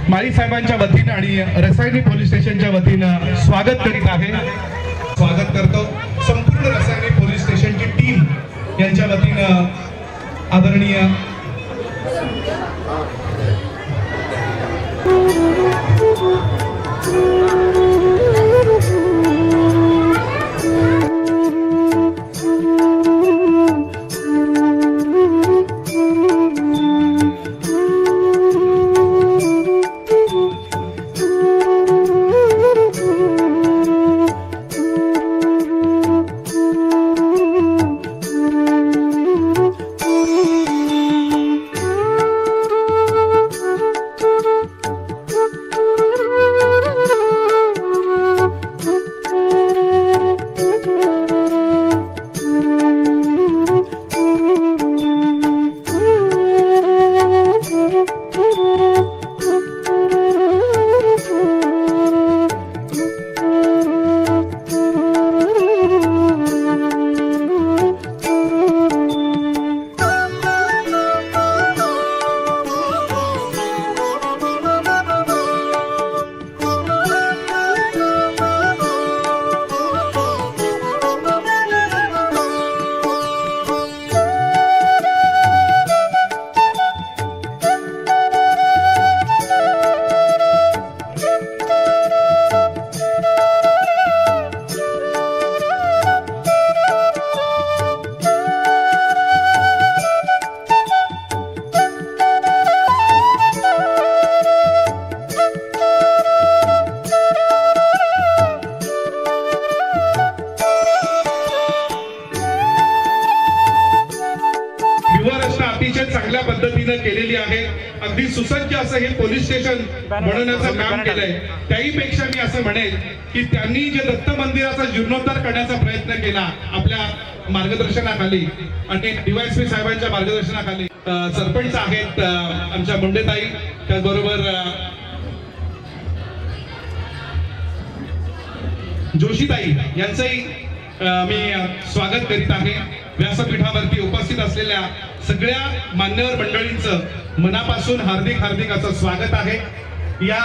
माळी साहेबांच्या वतीनं आणि रसायनी पोलीस स्टेशनच्या वतीनं स्वागत करीत आहे। स्वागत करतो संपूर्ण रसायनी पोलीस स्टेशनची टीम यांच्या वतीनं आदरणीय अतिशय चांगल्या पद्धतीने केलेली आहे। अगदी सुसज्ज असं हे पोलीस स्टेशन बनवण्याचं काम केलंय। त्याहीपेक्षा मी असं म्हणेल की त्यांनी जे दत्त मंदिराचा जीर्णोद्धार करण्याचा प्रयत्न केला आपल्या मार्गदर्शनाखाली आणि डीवायएसपी साहेबांच्या मार्गदर्शनाखाली सरपंच आहेत आमच्या मुंडेताई, त्याचबरोबर जोशीताई यांचंही मी स्वागत करीत आहे। व्यासपीठावरती उपस्थित असलेल्या सगळ्या मान्यवर मंडळींचं मनापासून हार्दिक असं स्वागत आहे। या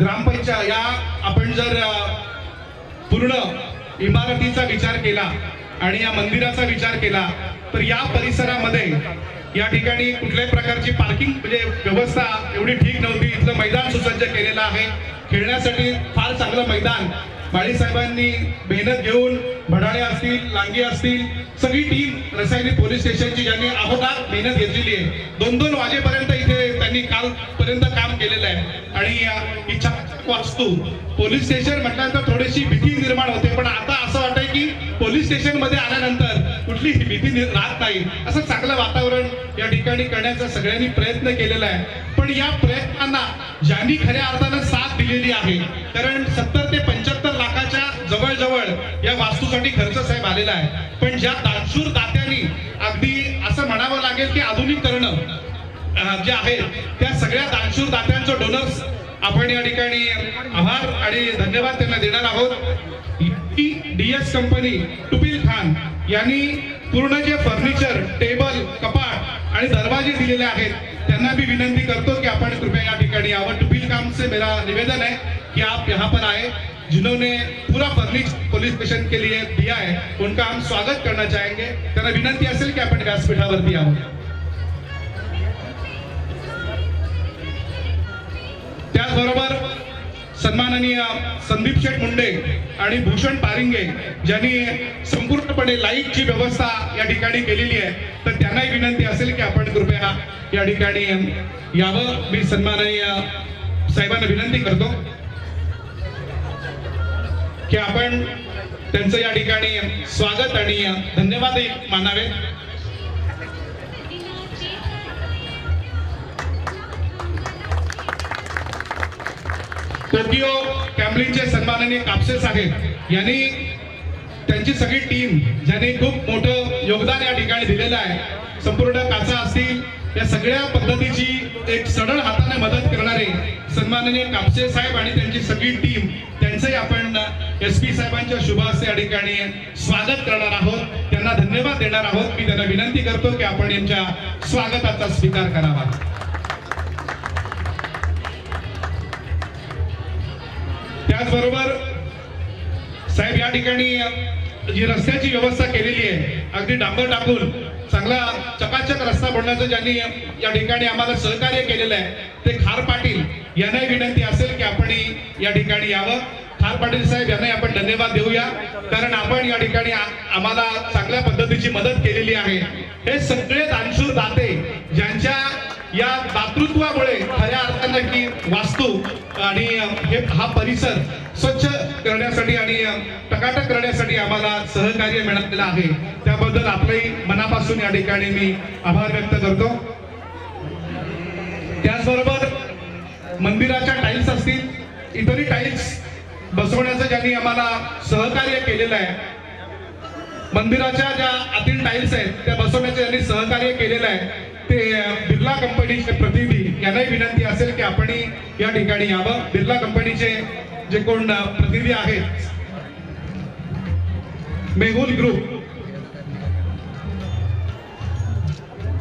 ग्रामपंचायत या आपण जर पूर्ण इमारतीचा विचार केला आणि या मंदिराचा विचार केला तर या परिसरामध्ये या ठिकाणी कुठल्याही प्रकारची पार्किंग म्हणजे व्यवस्था एवढी ठीक नव्हती। इथलं मैदान सुसज्ज केलेलं आहे, खेळण्यासाठी फार चांगलं मैदान माळी साहेबांनी मेहनत घेऊन भडाळे असतील, लांगी असतील, सगळी टीम रसायनी पोलीस स्टेशनची ज्यांनी अहोरात्र मेहनत घेतलेली आहे। 2-2 वाजेपर्यंत इथे त्यांनी कालपर्यंत काम केलेलं आहे आणि इच्छा वास्तू पोलीस स्टेशन म्हटल्यानंतर थोडीशी भीती निर्माण होते, पण आता असं वाटतंय की पोलीस स्टेशन मध्ये आल्यानंतर कुठलीही भीती राहत नाही। असं चांगलं वातावरण या ठिकाणी करण्याचा सगळ्यांनी प्रयत्न केलेला आहे। पण या प्रयत्नांना ज्यांनी खऱ्या अर्थानं साथ दिलेली आहे, कारण 70 ते 75 लाखाच्या जवळ या वास्तूसाठी खर्च साहेब आलेला आहे। पण ज्या दानशूर दात्यांनी अगदी असं म्हणावं लागेल की आधुनिकरण जे आहे त्या सगळ्या दानशूर दात्यांचं डोनर्स आपण या ठिकाणी आभार आणि धन्यवाद त्यांना देणार आहोत। डीएस कंपनी टुपिल खान यांनी पूर्ण जे फर्निचर, टेबल, कपाट आणि दरवाजे दिलेले आहेत त्यांना भी विनंती करतो कि आपण कृपया या ठिकाणी यावर। टुपिल काम से मेरा निवेदन है कि आप यहाँ पर आए, जिन्होंने पूरा फर्निचर पुलिस स्टेशन के लिए दिया है उनका हम स्वागत करना चाहेंगे। त्यांना विनंती असेल की आपण व्यासपीठावरती यावं। त्याचबरोबर सन्माननीय संदीप शेठ मुंडे आणि भूषण पारिंगे ज्यांनी संपूर्णपणे लाईटची व्यवस्था या ठिकाणी केलेली आहे, तर त्यांनाही विनंती असेल की आपण कृपया या ठिकाणी यावं। मी सन्माननीय साहेबांना विनंती करतो की आपण त्यांचं या ठिकाणी स्वागत आणि धन्यवाद मानावे। टोकियो कॅम्ब्रिजचे सन्माननीय कापसे साहेब यांनी त्यांची सगळी टीम ज्यांनी खूप मोठं योगदान या ठिकाणी दिलेलं आहे। संपूर्ण काचा असतील या सगळ्या पद्धतीची एक सडळ हाताने मदत करणारे सन्माननीय कापसे साहेब आणि त्यांची सगळी टीम त्यांचंही आपण एसपी साहेबांच्या शुभ हस्ते या ठिकाणी स्वागत करणार आहोत, त्यांना धन्यवाद देणार आहोत। मी त्यांना विनंती करतो की आपण यांच्या स्वागताचा स्वीकार करावा। त्याचबरोबर साहेब या ठिकाणी जी रस्त्याची व्यवस्था केलेली आहे, अगदी डांबर टाकून चांगला चकाचक रस्ता बनवण्याचं ज्यांनी या ठिकाणी आम्हाला सहकार्य केलेलं आहे ते खार पाटील यांनाही विनंती असेल की आपण या ठिकाणी यावं. खार पाटील साहेब यांनाही आपण धन्यवाद देऊया, कारण आपण या ठिकाणी आम्हाला चांगल्या पद्धतीची मदत केलेली आहे. हे सगळे दानशूर दाते ज्यांच्या या दातृत्वामुळे खऱ्या अर्थानं की वास्तू आणि हा परिसर स्वच्छ करण्यासाठी आणि टकाटक करण्यासाठी आम्हाला सहकार्य मिळालेलं आहे, त्याबद्दल आपलंही मनापासून या ठिकाणी मी आभार व्यक्त करतो. त्याचबरोबर मंदिराच्या टाईल्स असतील, इतरही टाईल्स बसवण्याचं ज्यांनी आम्हाला सहकार्य केलेलं आहे, मंदिराच्या ज्या आतील टाईल्स आहेत त्या बसवण्याचं ज्यांनी सहकार्य केलेलं आहे ते बिर्ला कंपनीचे प्रतिनिधी यांनाही विनंती असेल की आपण या ठिकाणी यावं. बिर्ला कंपनीचे जे कोण प्रतिनिधी आहेत, मेहुल ग्रुप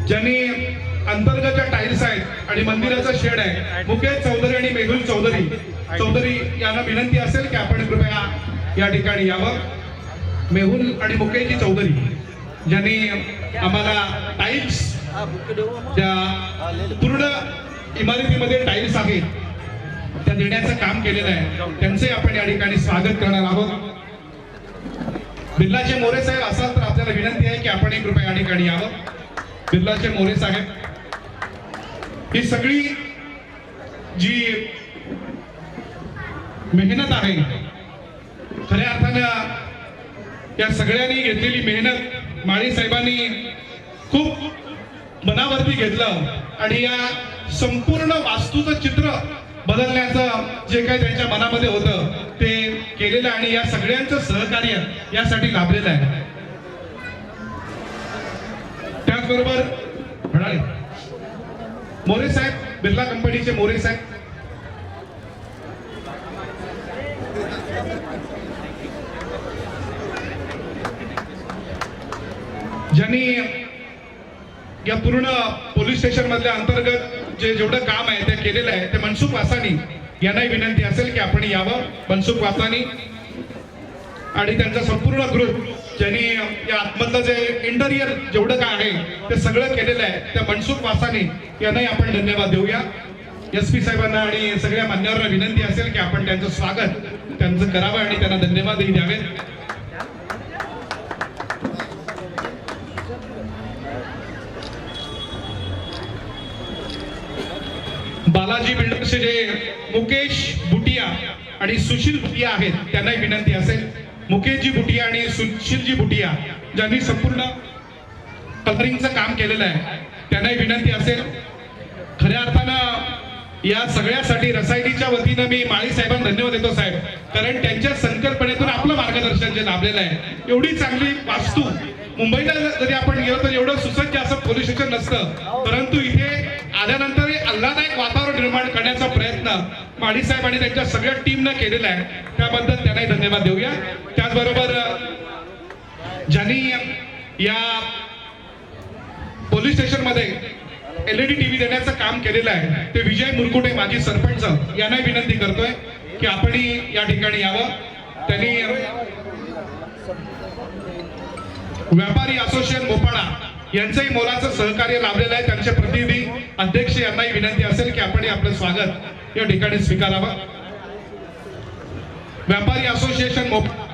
ज्यांनी अंतर्गतच्या टाईल्स आहेत आणि मंदिराचा शेड आहे, मुकेश चौधरी आणि मेहुल चौधरी यांना विनंती असेल की आपण कृपया या ठिकाणी यावं. मेहुल आणि मुकेशजी चौधरी ज्यांनी आम्हाला टाईल्स त्या पूर्ण इमारतीमध्ये टाईल्स आहेत त्या देण्याचं काम केलेलं आहे, त्यांचे आपण या ठिकाणी स्वागत करणार आहोत. बिर्लाचे मोरे साहेब असाल तर आपल्याला विनंती आहे की आपण कृपया या ठिकाणी यावं. बिर्लाचे मोरे साहेब, ही सगळी जी मेहनत आहे, खऱ्या अर्थानं या सगळ्यांनी घेतलेली मेहनत माळी साहेबांनी खूप मनावरती घेतलं आणि या संपूर्ण वास्तूचं चित्र बदलण्याचं जे काही त्यांच्या मनामध्ये होतं ते केलेलं आणि या सगळ्यांचं सहकार्य यासाठी लाभलेलं आहे. त्याचबरोबर म्हणाले मोरे साहेब, बिर्ला कंपनीचे मोरे साहेब, ज्यांनी या पूर्ण पोलीस स्टेशन मधल्या अंतर्गत जेवढं काम आहे ते केलेलं आहे, ते मनसुख वासानी यांनाही विनंती असेल की आपण यावं. मनसुख वासानी आणि त्यांचा संपूर्ण ग्रुप ज्यांनी या आतमधलं जे इंटेरियर जेवढं काय आहे ते सगळं केलेलं आहे, त्या मनसुख वासानी यांनाही आपण धन्यवाद देऊया. SP साहेबांना आणि सगळ्या मान्यवरांना विनंती असेल की आपण त्यांचं स्वागत त्यांचं करावं आणि त्यांना धन्यवादही द्यावे. बालाजी बिल्डर्सचे जे मुकेश बुटिया आणि सुशील बुटिया आहेत त्यांनाही विनंती असेल. मुकेशजी बुटिया आणि सुशीलजी बुटिया ज्यांनी संपूर्ण कलरिंगचं काम केलेलं आहे त्यांनाही विनंती असेल. खऱ्या अर्थानं या सगळ्यासाठी रसायनीच्या वतीनं मी माळी साहेबांना धन्यवाद देतो साहेब, कारण त्यांच्या संकल्पनेतून आपलं मार्गदर्शन जे लाभलेलं आहे. एवढी चांगली वास्तू मुंबईला जरी आपण गेलो तर एवढं सुसज्ज असं पोलीस स्टेशन नसतं, परंतु इथे आल्यानंतर आल्हाददायक वातावरण निर्माण करण्याचा प्रयत्न माळी साहेब आणि त्यांच्या सगळ्या टीमनं केलेला आहे, त्याबद्दल त्यांनाही धन्यवाद देऊया. त्याचबरोबर ज्यांनी या पोलीस स्टेशन मध्ये LED TV देण्याचं काम केलेलं आहे ते विजय मुरकुटे माजी सरपंच यांनाही विनंती करतोय की आपण या ठिकाणी यावं. त्यांनी व्यापारी असोसिएशन मोपाडा यांचंही मोलाचं सहकार्य लाभलेलं आहे, त्यांचे प्रतिनिधी अध्यक्ष यांनाही विनंती असेल की आपण आपलं स्वागत या ठिकाणी स्वीकारावं. व्यापारी असोसिएशन मोपाडा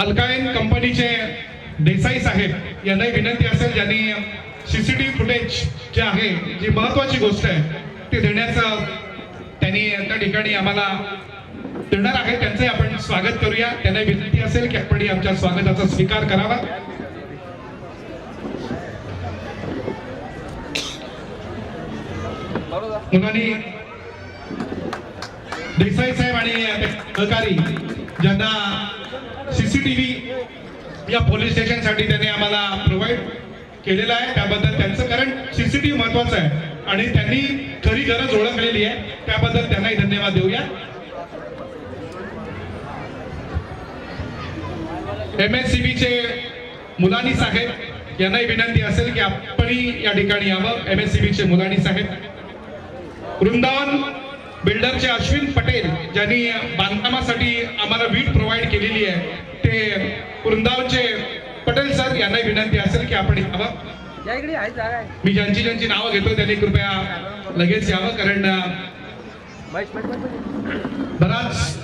अल्काइन कंपनीचे देसाई साहेब यांनाही विनंती असेल, ज्यांनी CCTV फुटेज जे आहे, जी महत्वाची गोष्ट आहे ते देण्याचं त्यांनी त्या ठिकाणी आम्हाला देणार आहे, त्यांचे आपण स्वागत करूया. त्यांना विनंती असेल की आपण आमच्या स्वागताचा स्वीकार करावा. मुलांनी देसाई साहेब आणि सहकारी ज्यांना CCTV या पोलीस स्टेशन साठी त्यांनी आम्हाला प्रोव्हाइड केलेला आहे, त्याबद्दल त्यांचं, कारण CCTV महत्वाचं आहे आणि त्यांनी खरी गरज ओळखलेली आहे, त्याबद्दल त्यांनाही धन्यवाद देऊया. MSCB चे मुलानी साहेब यांनाही विनंती असेल की आपणही या ठिकाणी यावं. MSCB चे मुलानी साहेब. वृंदावन बिल्डरचे अश्विन पटेल ज्यांनी बांधकामासाठी आम्हाला वीट प्रोव्हाइड केलेली आहे, ते वृंदावनचे पटेल सर यांनाही विनंती असेल की आपण यावं. मी ज्यांची नावं घेतो त्यांनी कृपया लगेच यावं, कारण बराच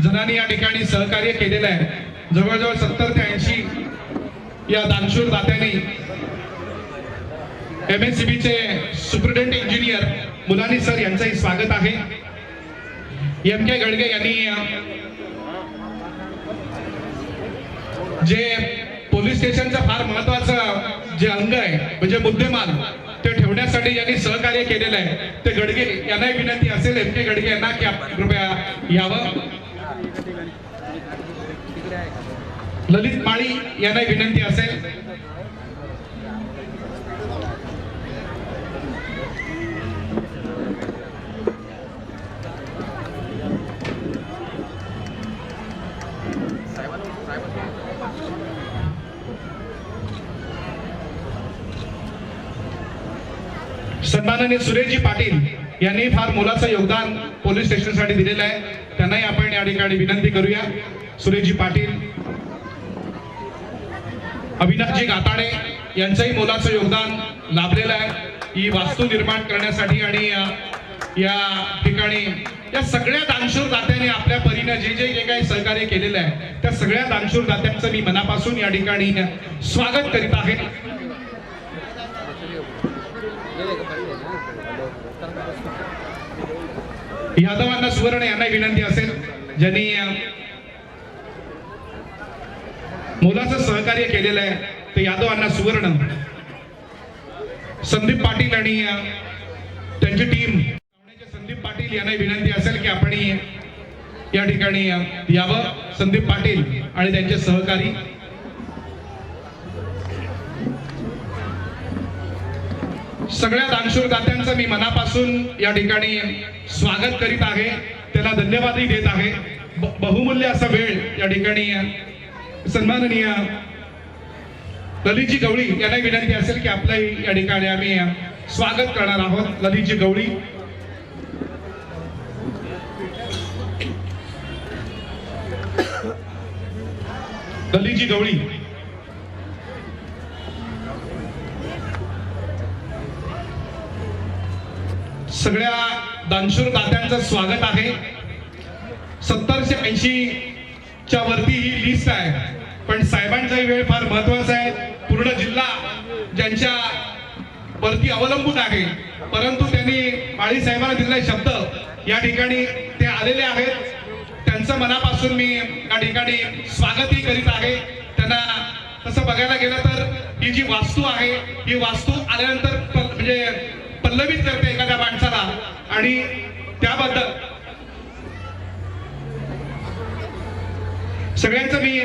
जणांनी या ठिकाणी सहकार्य केलेलं आहे. जवळजवळ 70 ते 80 या दानशूर दात्यांनी MSCB चे सुप्रिटेंडेंट इंजिनियर मुलानी सर यांचंही स्वागत आहे. MK गडगे यांनी जे पोलीस स्टेशनचं फार महत्वाचं जे अंग आहे म्हणजे मुद्देमाल ते ठेवण्यासाठी यांनी सहकार्य केलेलं आहे, ते गडगे यांनाही विनंती असेल MK गडगे यांना की आपण कृपया यावं. ललित माळी यांनाही विनंती असेल. सन्माननीय सुरेशजी पाटील यांनी फार मोलाचं योगदान पोलीस स्टेशनसाठी दिलेलं आहे, त्यांनाही आपण या ठिकाणी विनंती करूया. सुरेशजी पाटील. अविनाशजी गाताडे यांचंही मोलाचं योगदान लाभलेलं आहे ही वास्तू निर्माण करण्यासाठी, आणि या ठिकाणी या सगळ्या दानशूर दात्यांनी आपल्या परीने जे जे काही सहकार्य केलेलं आहे त्या सगळ्या दानशूर दात्यांचं मी मनापासून या ठिकाणी स्वागत करीत आहे. यादवांना सुवर्ण यांना विनंती असेल ज्यांनी मोलाचं सहकार्य केलेलं आहे, ते यादवांना सुवर्ण. संदीप पाटील आणि त्यांची टीम संदीप पाटील यांना विनंती असेल की आपण या ठिकाणी यावं. संदीप पाटील आणि त्यांचे सहकारी. सगळ्या दानशूर दात्यांचं मी मनापासून या ठिकाणी स्वागत करीत आहे, त्याला धन्यवादही देत आहे. बहुमूल्य असा वेळ या ठिकाणी सन्माननीय ललितजी गवळी यांना विनंती असेल की आपल्याही या ठिकाणी आम्ही स्वागत करणार आहोत. ललितजी गवळी. ललितजी गवळी. सगळ्या दानशूर दात्यांचं स्वागत आहे. 70 ते 80 च्या वरती ही लिस्ट आहे, पण साहेबांचाही वेळ फार महत्वाचा आहे. पूर्ण जिल्हा ज्यांच्या वरती अवलंबून आहे, परंतु त्यांनी माळी साहेबांना दिलेला शब्द या ठिकाणी ते आलेले आहेत, त्यांचं मनापासून मी या ठिकाणी स्वागतही करीत आहे. त्यांना तसं बघायला गेलं तर ही जी वास्तू आहे ही वास्तू आल्यानंतर म्हणजे पल्लवित करते एखाद्या माणसाला, आणि त्याबद्दल सगळ्यांचं मी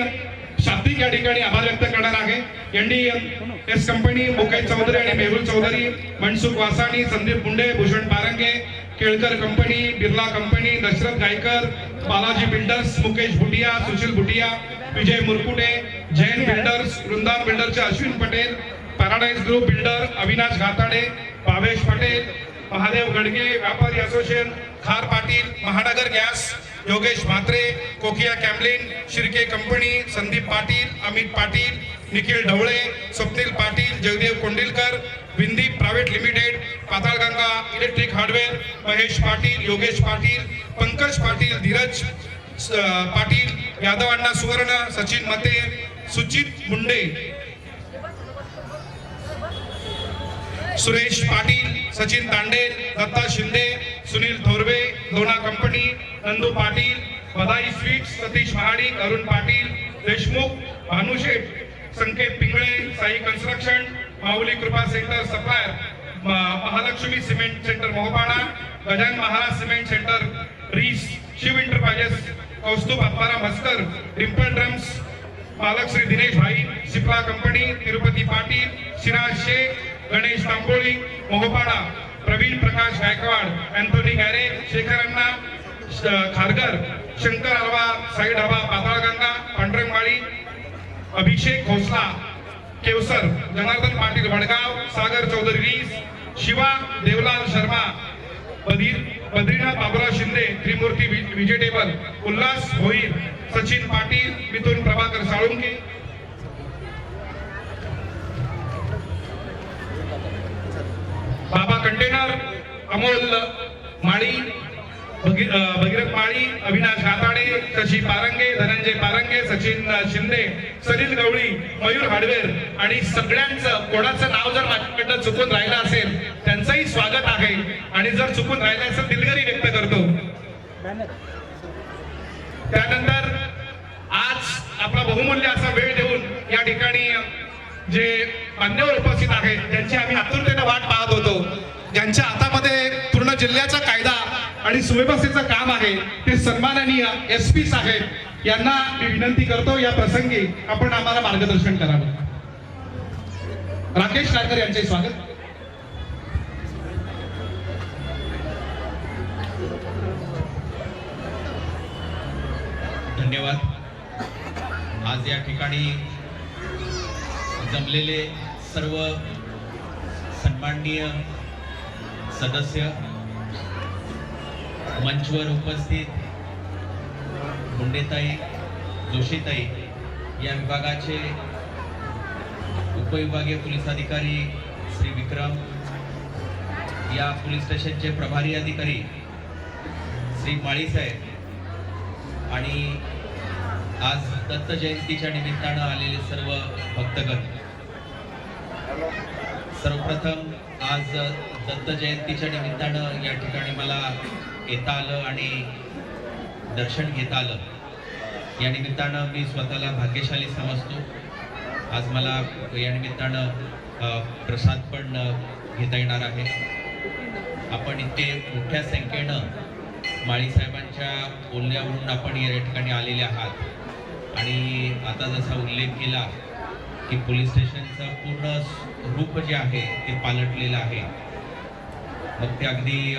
शाब्दिक या ठिकाणी आभार व्यक्त करणार आहे. NDS कंपनी, मुकेश चौधरी आणि Mehul Chaudhari, Mansukh Vasani, Sandeep Munde, Bhushan Parange, Kelkar company, Birla company, Dashrath Gaikar, Balaji builders, Mukesh Bhutia, Sushil Bhutia, Vijay Murkute, Jain builders, Vrindavan बिल्डरचे Ashwin Patel, paradise group builder, Avinash Ghatade, Bhavesh Patel, Mahadev Gadge, व्यापारी association, Khar Patil, Mahanagar gas, Yogesh Mhatre, Kokuyo Camlin, Shirke company, Sandeep Patil, Amit Patil, Nikhil Dhawale, Swapnil Patil, Jagdev Kondilkar, Vindi private limited, Patalganga electric hardware, Mahesh Patil, Yogesh Patil, Pankaj Patil, Dheeraj Patil, Yadav अण्णा सुवर्ण, सचिन मते, सुचित Munde, Suresh Patil, Sachin Tandel, Datta Shinde, Sunil Thorve, Lona company, Nandu Patil, Badai sweets, Satish Mahadik, Arun Patil, Deshmukh, Bhanusheth, Sanket Pingale, Sai construction, Mauli Kripa centre supplier, Mahalakshmi cement centre Mohpada, Gajan Maharaj cement centre रीस, Shiv enterprises, Kaustubh Atmaram Haskar, Dimple drums, मालक श्री दिनेश भाई, सिप्ला कंपनी, तिरुपती पाटील, सिराज शेख, गणेश तांबोळी, मोहपाडा, प्रवीण प्रकाश गायकवाड, अँथोनी गॅरे, शेखर अण्णा खारगर, शंकर अलवार, साई ढाबा, पाताळगंगा, पांढरंगवाडी, अभिषेक खोसला, केवसर, जनार्दन पाटील वडगाव, सागर चौधरी रीस, शिवा देवलाल शर्मा, बद्रीनाथ बाबुराव शिंदे, त्रिमूर्ती vegetable, Ulhas Bhoir, Sachin Patil, मिथुन प्रभाकर साळुंके, बाबा container, Amol माळी, भगीरथ माळी, अविनाश गाताडे, शशी पारंगे, धनंजय पारंगे, सचिन शिंदे, सलील गवळी, Mayur hardware आणि सगळ्यांचं कोणाचं नाव जर माझ्याकडनं चुकून राहिलं असेल त्यांचंही स्वागत आहे आणि जर चुकून राहिलं असेल दिलगिरी व्यक्त करतो. त्यानंतर आज आपला बहुमूल्य असा वेळ देऊन या ठिकाणी जे मान्यवर उपस्थित आहेत ज्यांची आम्ही आतुरतेने वाट पाहत होतो, ज्यांच्या हातामध्ये पूर्ण जिल्ह्याचा कायदा आणि सुव्यवस्थेचं काम आहे, ते सन्माननीय SP साहेब यांना मी विनंती करतो या प्रसंगी आपण आम्हाला मार्गदर्शन करावं. राकेश नायकर यांचे स्वागत. धन्यवाद. आज या ठिकाणी जमलेले सर्व सन्माननीय सदस्य, मंचवर उपस्थित मुंडेताई, जोशीताई, या विभागाचे उपविभागीय पोलीस अधिकारी श्री विक्रम, या पोलीस स्टेशनचे प्रभारी अधिकारी श्री माळी साहेब आणि आज दत्त जयंतीच्या निमित्तानं आलेले सर्व भक्तगण. सर्वप्रथम आज दत्त जयंतीच्या निमित्तानं या ठिकाणी मला येता आलं आणि दर्शन घेता आलं. या निमित्तानं मी स्वतःला भाग्यशाली समजतो. आज मला या निमित्तानं प्रसाद पण घेता येणार आहे. आपण इतके मोठ्या संख्येनं माळी साहेबांच्या बोलण्यावरून आपण या ठिकाणी आलेले आहात आणि आता जसा उल्लेख केला की पोलीस स्टेशनचं पूर्ण रूप जे आहे ते पालटलेलं आहे. मग ते अगदी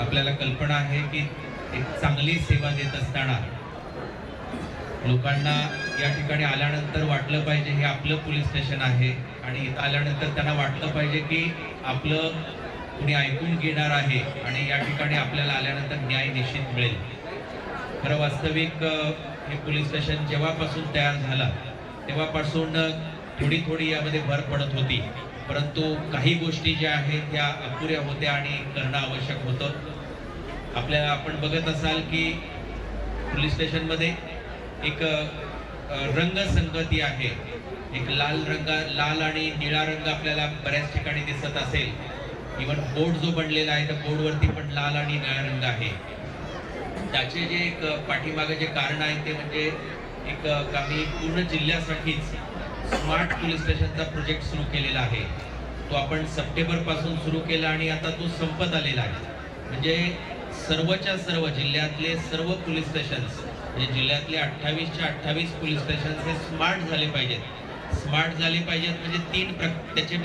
आपल्याला कल्पना आहे की एक चांगली सेवा देत असताना लोकांना या ठिकाणी आल्यानंतर वाटलं पाहिजे हे आपलं पोलीस स्टेशन आहे आणि इथं आल्यानंतर त्यांना वाटलं पाहिजे की आपलं कुणी ऐकून घेणार आहे आणि या ठिकाणी आपल्याला आल्यानंतर न्याय निश्चित मिळेल. खरं वास्तविक हे पोलीस स्टेशन जेव्हापासून तयार झाला तेव्हापासून थोडी यामध्ये भर पडत होती, परंतु काही गोष्टी ज्या आहेत त्या अपुऱ्या होत्या आणि करणं आवश्यक होतं. आपण बघत असाल की पोलीस स्टेशनमध्ये एक रंगसंगती आहे. एक लाल आणि निळा रंग आपल्याला बऱ्याच ठिकाणी दिसत असेल. इव्हन बोर्ड जो बनलेला आहे त्या बोर्डवरती पण लाल आणि निळा रंग आहे. त्याचे जे एक पाठीमागे जे कारण आहे ते म्हणजे एक आम्ही पूर्ण जिल्ह्यासाठीच स्मार्ट पोलीस स्टेशनचा प्रोजेक्ट सुरू केलेला आहे. तो आपण सप्टेंबरपासून सुरू केला आणि आता तो संपत आलेला आहे. म्हणजे सर्वच्या सर्व जिल्ह्यातले सर्व पोलीस स्टेशन्स म्हणजे जिल्ह्यातले 28च्या 28 पोलीस स्टेशन्स हे स्मार्ट झाले पाहिजेत. स्मार्ट झाले पाहिजेत म्हणजे त्याचे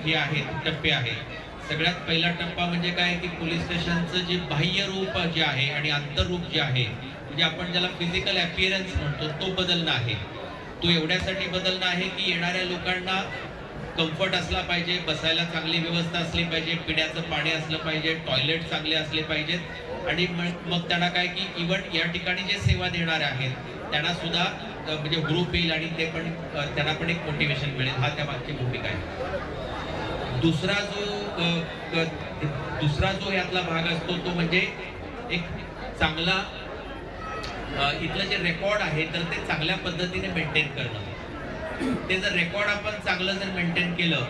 हे आहेत, टप्पे आहेत. सगळ्यात पहिला टप्पा म्हणजे काय की पोलीस स्टेशनचं जे बाह्य रूप जे आहे आणि आंतररूप जे आहे म्हणजे आपण ज्याला फिजिकल अपीअरन्स म्हणतो तो बदलणं आहे. तो एवढ्यासाठी बदलणं आहे की येणाऱ्या लोकांना कम्फर्ट असला पाहिजे, बसायला चांगली व्यवस्था असली पाहिजे, पिण्याचं पाणी असलं पाहिजे, टॉयलेट चांगले असले पाहिजेत आणि मग त्यांना काय की इव्हन या ठिकाणी जे सेवा देणार आहेत त्यांना सुद्धा म्हणजे ग्रुप येईल आणि ते पण त्यांना पण एक मोटिवेशन मिळेल. हा त्या मागची भूमिका आहे. दुसरा जो यातला भाग असतो तो म्हणजे एक चांगला इथलं जे रेकॉर्ड आहे तर ते चांगल्या पद्धतीने मेंटेन करणं. ते जर रेकॉर्ड आपण चांगलं जर मेंटेन केलं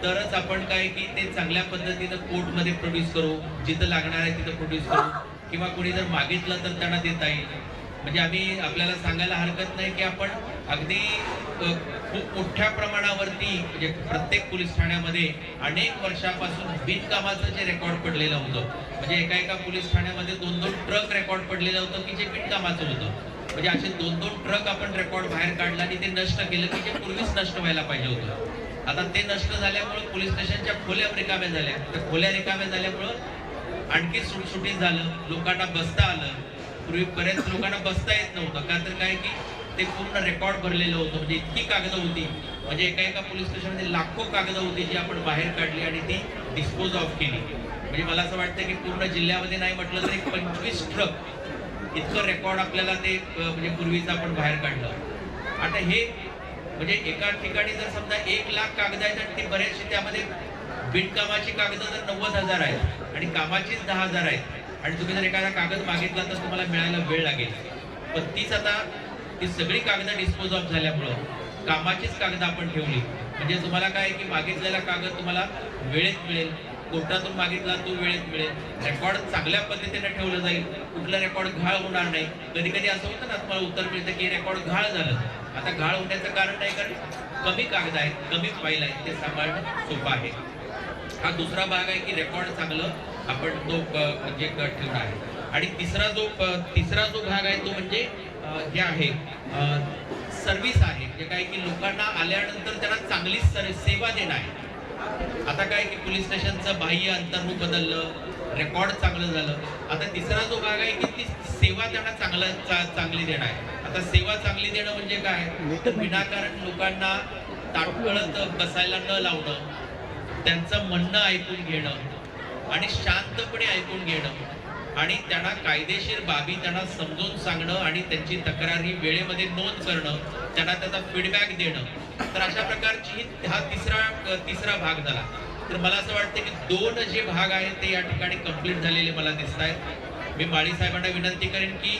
तरच आपण काय की ते चांगल्या पद्धतीनं कोर्टमध्ये प्रोड्यूस करू, जिथं लागणार आहे तिथं प्रोड्यूस करू किंवा कोणी जर मागितलं तर त्यांना देता येईल. म्हणजे आम्ही आपल्याला सांगायला हरकत नाही की आपण अगदी खूप मोठ्या प्रमाणावरती म्हणजे प्रत्येक पोलीस ठाण्यामध्ये अनेक वर्षापासून बिनकामाचं जे रेकॉर्ड पडलेलं होतं म्हणजे एका पोलीस ठाण्यामध्ये 2-2 ट्रक रेकॉर्ड पडलेलं होतं की जे बिनकामाचं होतं. म्हणजे असे 2-2 ट्रक आपण रेकॉर्ड बाहेर काढला आणि ते नष्ट केलं की जे पूर्वीच नष्ट व्हायला पाहिजे होतं. आता ते नष्ट झाल्यामुळे पोलीस स्टेशनच्या खोल्या रिकाम्या झाल्या. त्या खोल्या रिकाम्या झाल्यामुळं आणखी सुटसुटीत झालं, लोकांना बसता आलं. पूर्वी बऱ्याच लोकांना बसता येत नव्हतं, का तर काय की ते पूर्ण रेकॉर्ड भरलेलं होतं, म्हणजे इतकी कागद होती, म्हणजे एका पोलीस स्टेशनमध्ये लाखो कागद होती जी आपण बाहेर काढली आणि ती डिस्पोज ऑफ केली. म्हणजे मला असं वाटतं की पूर्ण जिल्ह्यामध्ये नाही म्हटलं तरी 25 ट्रक इतकं रेकॉर्ड आपल्याला ते म्हणजे पूर्वीच आपण बाहेर काढलं. आता हे म्हणजे एका ठिकाणी जर समजा 1 लाख कागद आहेत आणि ती बरेचशी त्यामध्ये बिनकामाची कागद जर 90,000 आहेत आणि कामाचीच 10,000 आहेत आणि तुम्ही जर एखादा कागद मागितला तर तुम्हाला मिळायला वेळ लागेल. पण तीच आता ती सगळी कागद डिस्पोज ऑफ झाल्यामुळं कामाचीच कागद आपण ठेवली, म्हणजे तुम्हाला काय की मागितलेला कागद तुम्हाला वेळेत मिळेल, कोर्टातून मागितला तो वेळेत मिळेल, रेकॉर्ड चांगल्या पद्धतीने ठेवलं जाईल, कुठलं रेकॉर्ड घाळ होणार नाही. कधी कधी असं होतं ना, तुम्हाला उत्तर मिळतं की रेकॉर्ड घाळ झालं. आता घाळ होण्याचं कारण नाही, कारण कमी कागद आहेत, कमी फाईल आहेत, ते सांभाळणं सोपं आहे. हा दुसरा भाग आहे की रेकॉर्ड चांगलं आपण तो म्हणजे ठेवणं आहे. आणि तिसरा जो भाग आहे तो म्हणजे हे आहे सर्व्हिस आहे, जे काय की लोकांना आल्यानंतर त्यांना चांगली सेवा देणं आहे. आता काय की पोलीस स्टेशनचं बाह्य अंतर्मुख बदललं, रेकॉर्ड चांगलं झालं. आता तिसरा जो भाग आहे की ती सेवा त्यांना चांगली देणं आहे. आता सेवा चांगली देणं म्हणजे काय, तर विनाकारण लोकांना ताटकळत बसायला न लावणं, त्यांचं म्हणणं ऐकून घेणं आणि शांतपणे ऐकून घेणं आणि त्यांना कायदेशीर बाबी त्यांना समजून सांगणं आणि त्यांची तक्रारी वेळेमध्ये नोंद करणं, त्यांना त्याचा फीडबॅक देणं. तर अशा प्रकारची हा तिसरा भाग झाला. तर मला असं वाटतं की 2 जे भाग आहेत ते या ठिकाणी कंप्लीट झालेले मला दिसत आहेत. मी माळी साहेबांना विनंती करेन की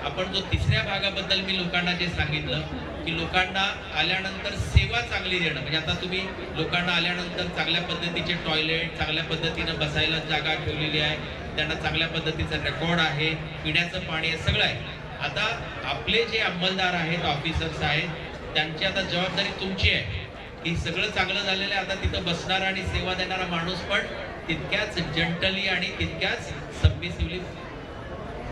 आपण जो तिसऱ्या भागाबद्दल मी लोकांना जे सांगितलं की लोकांना आल्यानंतर सेवा चांगली देणं, म्हणजे आता तुम्ही लोकांना आल्यानंतर चांगल्या पद्धतीचे टॉयलेट, चांगल्या पद्धतीनं बसायला जागा ठेवलेली आहे, त्यांना चांगल्या पद्धतीचं रेकॉर्ड आहे, पिण्याचं पाणी आहे, सगळं आहे. आता आपले जे अंमलदार आहेत, ऑफिसर्स आहेत, त्यांची आता जबाबदारी तुमची आहे की सगळं चांगलं झालेलं आहे. आता तिथं बसणारा आणि सेवा देणारा माणूस पण तितक्याच जंटली आणि तितक्याच सबमिसिव्हली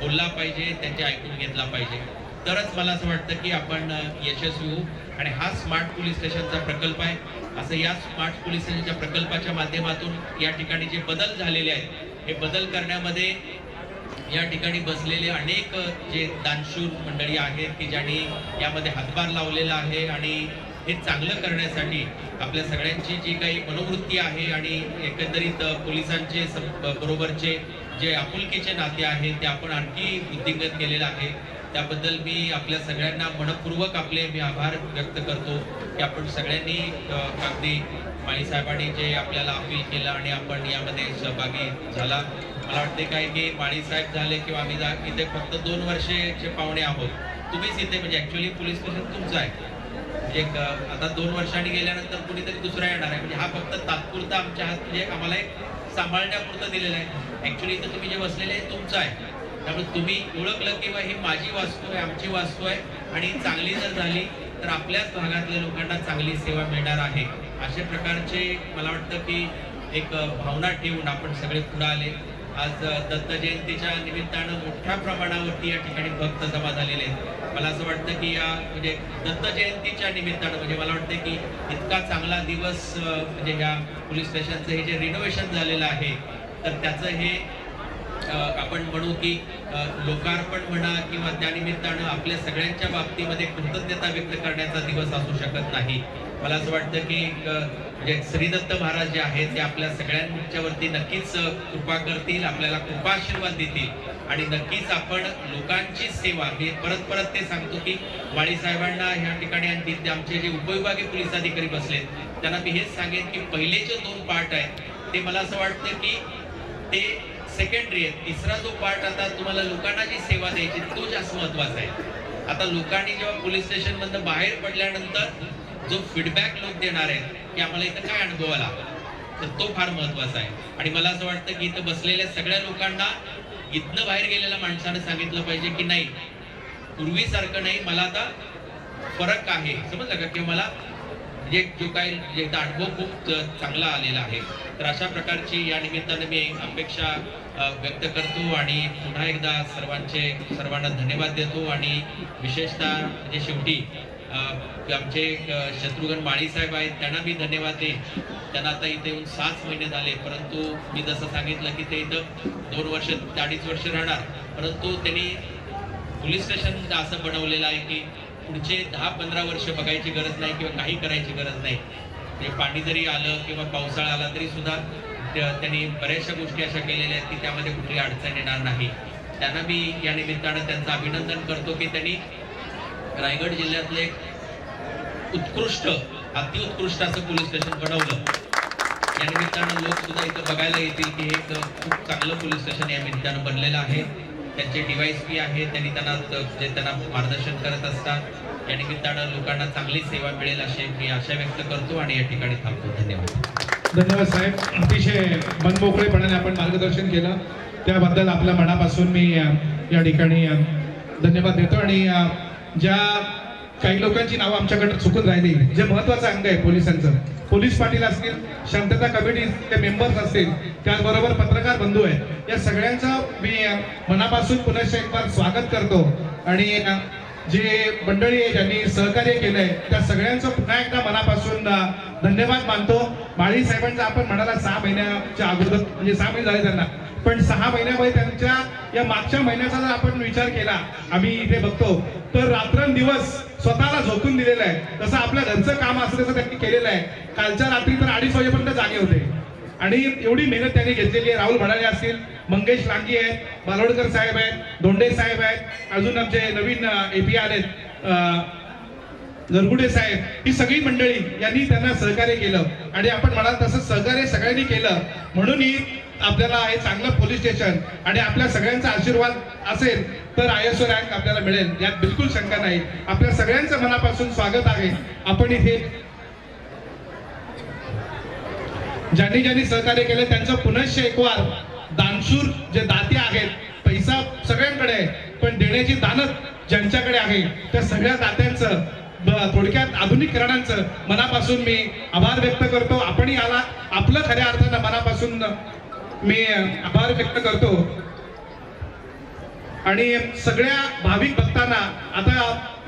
बोलला पाहिजे, त्यांचे ऐकून घेतला पाहिजे. तरच मला असं वाटतं की आपण यशस्वी होऊ. आणि हा स्मार्ट पोलीस स्टेशनचा प्रकल्प आहे. असं या स्मार्ट पोलीस स्टेशनच्या प्रकल्पाच्या माध्यमातून या ठिकाणी जे बदल झालेले आहेत, हे बदल करण्यामध्ये या ठिकाणी बसलेले अनेक जे दानशूर मंडळी आहेत की ज्यांनी यामध्ये हातभार लावलेला आहे आणि हे चांगलं करण्यासाठी आपल्या सगळ्यांची जी काही मनोवृत्ती आहे आणि एकंदरीत पोलिसांचे बरोबरचे जे आपुलकीचे नाते आहेत ते आपण आणखी वृद्धिंगत केलेलं आहे. त्याबद्दल मी आपल्या सगळ्यांना मनपूर्वक मी आभार व्यक्त करतो की आपण सगळ्यांनी अगदी माळी साहेबांनी जे आपल्याला अपील केलं आणि आपण यामध्ये सहभागी झाला. मला वाटते काय की माळी साहेब झाले किंवा आम्ही इथे फक्त 2 वर्षाचे पाहुणे आहोत. तुम्हीच इथे म्हणजे ऍक्च्युअली पोलीस स्टेशन तुमचं आहे. म्हणजे आता 2 वर्षांनी गेल्यानंतर कुणीतरी दुसरा येणार आहे, म्हणजे हा फक्त तात्पुरता आमच्या हात म्हणजे आम्हाला एक सांभाळण्यापुरतं दिलेलं आहे. ऍक्च्युअली इथं तुम्ही जे बसलेले आहे तुमचं आहे. त्यामुळे तुम्ही ओळखलं किंवा ही माझी वास्तू आहे, आमची वास्तू आहे आणि चांगली जर झाली तर आपल्याच भागातल्या लोकांना चांगली सेवा मिळणार आहे. अशा प्रकारचे मला वाटतं की एक भावना ठेवून आपण सगळे पुढे आले. आज दत्त जयंतीच्या निमित्तानं मोठ्या प्रमाणावरती या ठिकाणी भक्त जमा झालेले आहेत. मला असं वाटतं की या म्हणजे दत्त जयंतीच्या निमित्तानं म्हणजे मला वाटतं की इतका चांगला दिवस म्हणजे ह्या पोलीस स्टेशनचं हे जे रिनोव्हेशन झालेलं आहे तर त्याचं हे आपण म्हणू की लोकार्पण म्हणा किंवा त्यानिमित्तानं आपल्या सगळ्यांच्या बाबतीमध्ये कृतज्ञता व्यक्त करण्याचा दिवस असू शकत नाही. मला असं वाटतं की म्हणजे श्रीदत्त महाराज जे आहेत ते आपल्या सगळ्यांच्यावरती नक्कीच कृपा करतील, आपल्याला कृपाशीर्वाद देतील आणि नक्कीच आपण लोकांची सेवा, मी परत ते सांगतो की माळी साहेबांना ह्या ठिकाणी आमचे जे उपविभागीय पोलीस अधिकारी बसलेत त्यांना मी हेच सांगेन की पहिले जे 2 पार्ट आहेत ते मला असं वाटतं की ते सेकंडरी आहे. तिसरा जो पार्ट आता तुम्हाला लोकांना जी सेवा द्यायची तो जास्त महत्वाचा आहे. आता लोकांनी जेव्हा पोलीस स्टेशन मधून बाहेर पडल्यानंतर जो फीडबॅक लोक देणार आहेत की आम्हाला इथं काय अनुभव आला तर तो फार महत्वाचा आहे. आणि मला असं वाटतं की इथं बसलेल्या सगळ्या लोकांना इथनं बाहेर गेलेल्या माणसाने सांगितलं पाहिजे की नाही, पूर्वीसारखं नाही, मला आता फरक आहे, समजलं का, की मला म्हणजे जो काही अनुभव खूप चांगला आलेला आहे. तर अशा प्रकारची या निमित्ताने मी अपेक्षा व्यक्त करतो आणि पुन्हा एकदा सर्वांना धन्यवाद देतो. आणि विशेषतः म्हणजे शेवटी आमचे शत्रुघ्न माळी साहेब आहेत, त्यांना मी धन्यवाद देईन. त्यांना आता इथे येऊन 6 महिने झाले, परंतु मी जसं सांगितलं की ते इथं 2 वर्ष 2.5 वर्ष राहणार, परंतु त्यांनी पोलीस स्टेशन असं बनवलेलं आहे की पुढचे 10-15 वर्ष बघायची गरज नाही किंवा काही करायची गरज नाही. म्हणजे पाणी जरी आलं किंवा पावसाळा आला तरी सुद्धा त्यांनी बऱ्याचशा गोष्टी अशा केलेल्या आहेत की त्यामध्ये कुठली अडचण येणार नाही. त्यांना मी या निमित्तानं त्यांचं अभिनंदन करतो की त्यांनी रायगड जिल्ह्यातले एक उत्कृष्ट, अतिउत्कृष्ट असं पोलीस स्टेशन बनवलं. या निमित्तानं लोक सुद्धा इथं बघायला येतील की एक खूप चांगलं पोलीस स्टेशन या निमित्तानं बनलेलं आहे. त्यांचे DYSP आहे, त्यांनी त्यांना मार्गदर्शन करत असतात. या निमित्तानं लोकांना चांगली सेवा मिळेल अशी मी आशा व्यक्त करतो आणि या ठिकाणी थांबतो. धन्यवाद. धन्यवाद साहेब, अतिशय मनमोकळेपणाने आपण मार्गदर्शन केलं त्याबद्दल आपल्या मनापासून मी या ठिकाणी धन्यवाद देतो. आणि ज्या काही लोकांची नावं आमच्याकडे चुकून राहिली, जे महत्वाचं अंग आहे पोलिसांचं, पोलीस पाटील असतील, शांतता कमिटीचे मेंबर्स असतील, त्याचबरोबर पत्रकार बंधू आहेत, या सगळ्यांचं मी मनापासून पुन्हा एक बार स्वागत करतो. आणि जे मंडळी आहे ज्यांनी सहकार्य केलंय त्या सगळ्यांचं पुन्हा एकदा मनापासून धन्यवाद मानतो. माळी साहेबांचा आपण म्हणाला 6 महिन्याच्या अगोदर, म्हणजे 6 महिने झाले त्यांना, पण 6 महिन्यामध्ये त्यांच्या या मागच्या महिन्याचा जर आपण विचार केला, आम्ही इथे बघतो तर रात्रंदिवस स्वतःला झोकून दिलेलं आहे. तसं आपल्या घरचं काम असं तसं त्यांनी केलेलं आहे. कालच्या रात्री तर 2:30 वाजेपर्यंत जागे होते आणि एवढी मेहनत त्यांनी घेतलेली आहे. राहुल भडाळे असतील, मंगेश लांगी आहेत, बालोडकर साहेब आहेत, धोंडे साहेब आहेत, अजून आमचे नवीन AP आलेत नरगुडे साहेब, ही सगळी मंडळी यांनी त्यांना सहकार्य केलं. आणि आपण म्हणाल तसं सहकार्य सगळ्यांनी केलं म्हणून ही आपल्याला हे चांगलं पोलीस स्टेशन आणि आपल्या सगळ्यांचा आशीर्वाद असेल तर ISO रँक आपल्याला मिळेल, यात बिलकुल शंका नाही. आपल्या सगळ्यांचं मनापासून स्वागत आहे. आपण इथे ज्यांनी ज्यांनी सहकार्य केले त्यांचं पुनश्च एक वार दानशूर जे दाते आहेत, पैसा सगळ्यांकडे आहे पण देण्याची दानत ज्यांच्याकडे आहे त्या सगळ्या दात्यांचं, थोडक्यात आधुनिकरणांचं मनापासून मी आभार व्यक्त करतो. आपणही आला, आपलं खऱ्या अर्थानं मनापासून मी आभार व्यक्त करतो. आणि सगळ्या भाविक भक्तांना, आता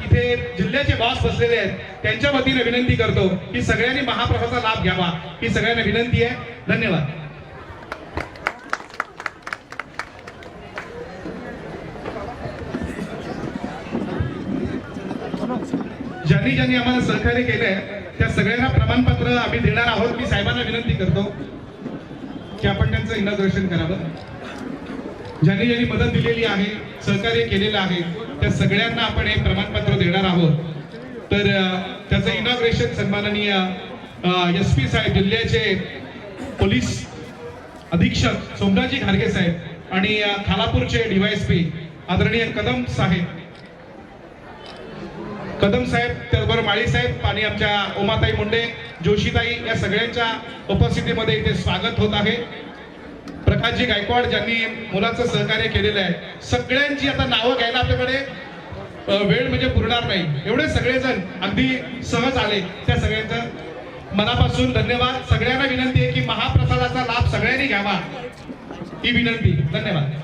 इथे जिल्ह्याचे बॉस बसलेले आहेत, त्यांच्या वतीने विनंती करतो की सगळ्यांनी महाप्रसादाचा लाभ घ्यावा, ही सगळ्यांना विनंती आहे. धन्यवाद. ज्यांनी ज्यांनी आम्हाला सहकार्य केलंय त्या सगळ्यांना प्रमाणपत्र आम्ही देणार आहोत. मी साहेबांना विनंती करतो की आपण त्यांचं इनॉग्रेशन करावं. ज्यांनी ज्यांनी मदत दिलेली आहे, सहकार्य केलेलं आहे, त्या सगळ्यांना आपण एक प्रमाणपत्र देणार आहोत. तर त्याचं इनॉग्रेशन सन्माननीय SP साहेब, जिल्ह्याचे पोलीस अधीक्षक सोमराजी घारगे साहेब आणि खालापूरचे DYSP आदरणीय कदम साहेब, त्याचबरोबर माळी साहेब आणि आमच्या उमाताई मुंडे, जोशीताई, या सगळ्यांच्या उपस्थितीमध्ये इथे स्वागत होत आहे. प्रकाशजी गायकवाड ज्यांनी मुलाचं सहकार्य केलेलं आहे, सगळ्यांची आता नावं घ्यायला आपल्याकडे वेळ म्हणजे पुरणार नाही, एवढे सगळेजण अगदी सहज आले, त्या सगळ्यांचं मनापासून धन्यवाद. सगळ्यांना विनंती आहे की महाप्रसादाचा लाभ सगळ्यांनी घ्यावा, ही विनंती. धन्यवाद.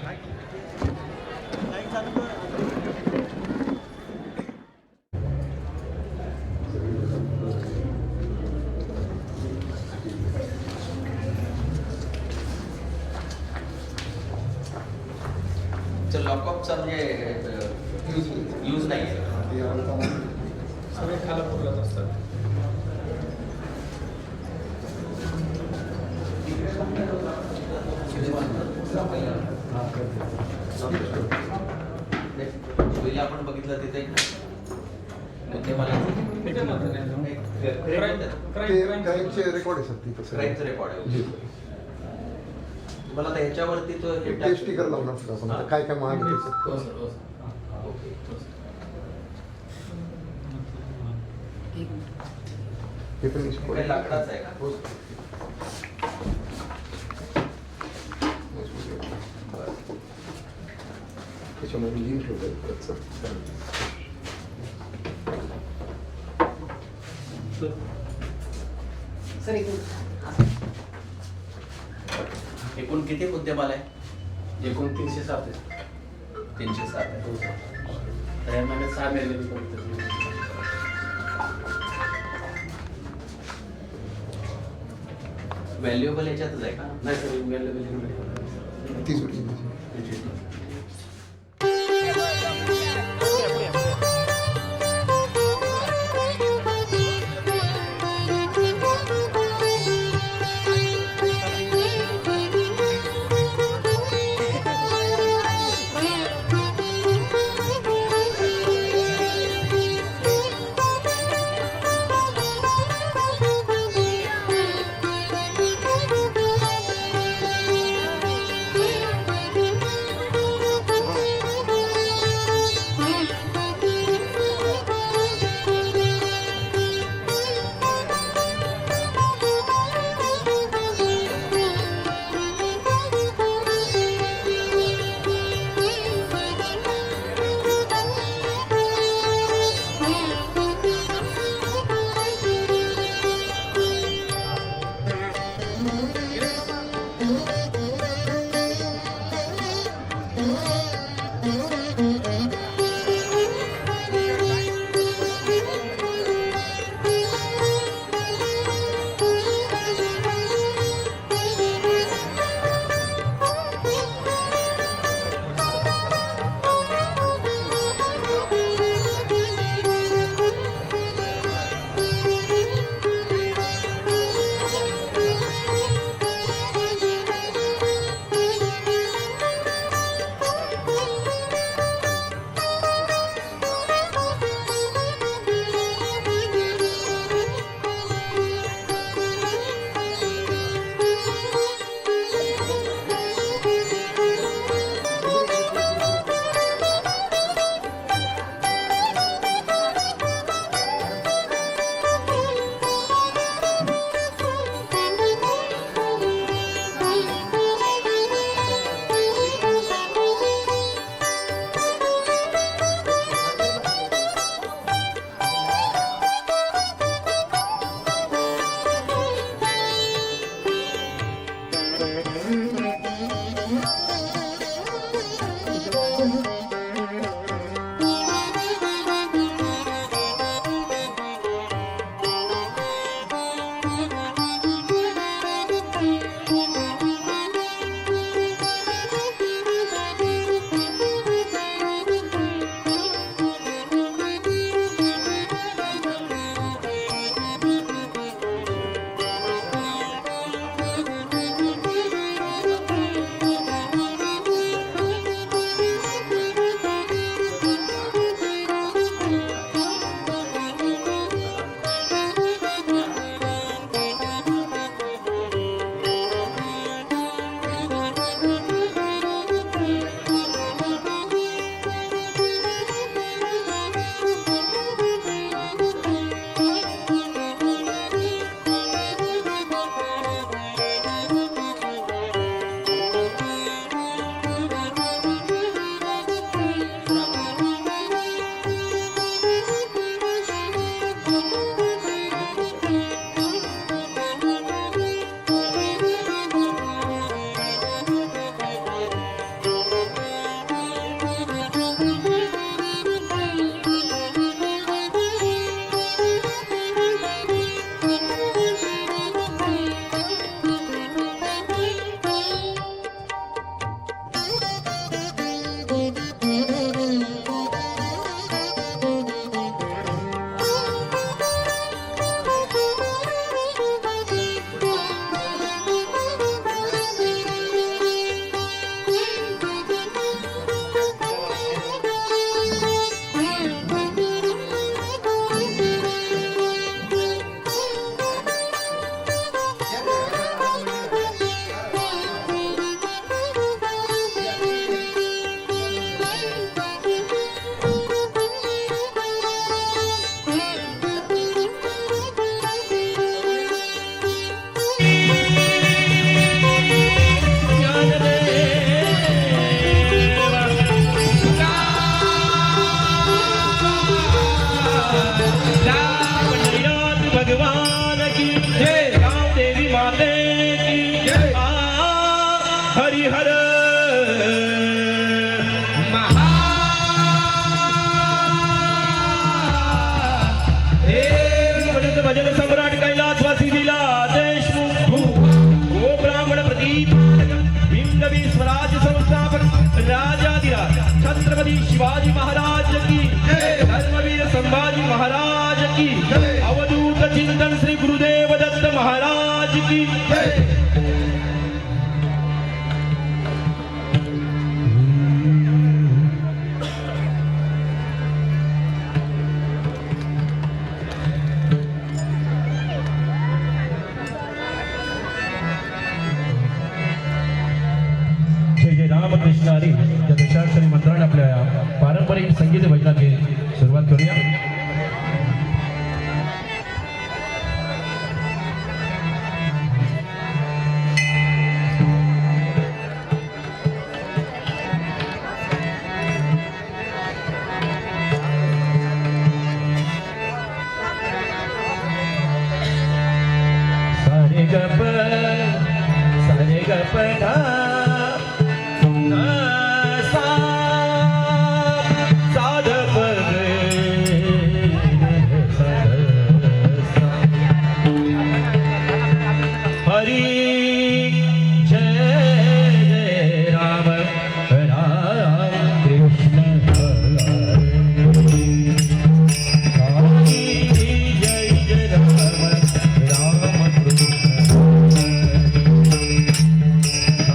लॉकअपचा म्हणजे यूज नाही सगळे खालापूरलाच असतात. पहिला आपण बघितलं तिथे रेकॉर्ड क्राईमचं रेकॉर्ड आहे. मला ह्याच्यावरती तो स्टिकर लावणार सुद्धा आपण आता काय काय महाग हे पण लाकडाच आहे का? त्याच्यामध्ये लिंक ठेवलं. सर एकूण किती मुद्देमाल आहे? एकूण 307 आहे. 307 आहे. तर या महिन्यात 6 मिळाले. व्हॅल्युएबल याच्यातच आहे का? नाही सर व्हॅल्युएबल ती सुटली छत्रपती शिवाजी महाराज की धर्मवीर संभाजी महाराज की अवधूत चिंतन श्री गुरुदेव दत्त महाराज की जय जय रामकृष्ण हरी या दशाक्षरी मंत्राने आपल्या पारंपरिक संगीत भजनाची सुरुवात करूया. सारे गप गा हरी जय जय राम राम कृष्ण हरी जय जय राम राम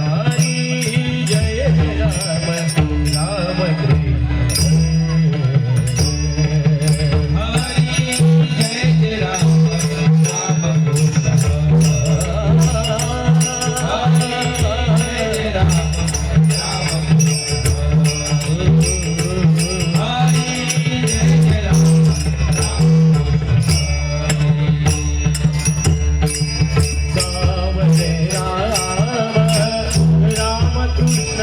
कृष्ण हरी जय जय राम राम कृष्ण हरी जय जय राम राम कृष्ण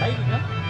ऐक ना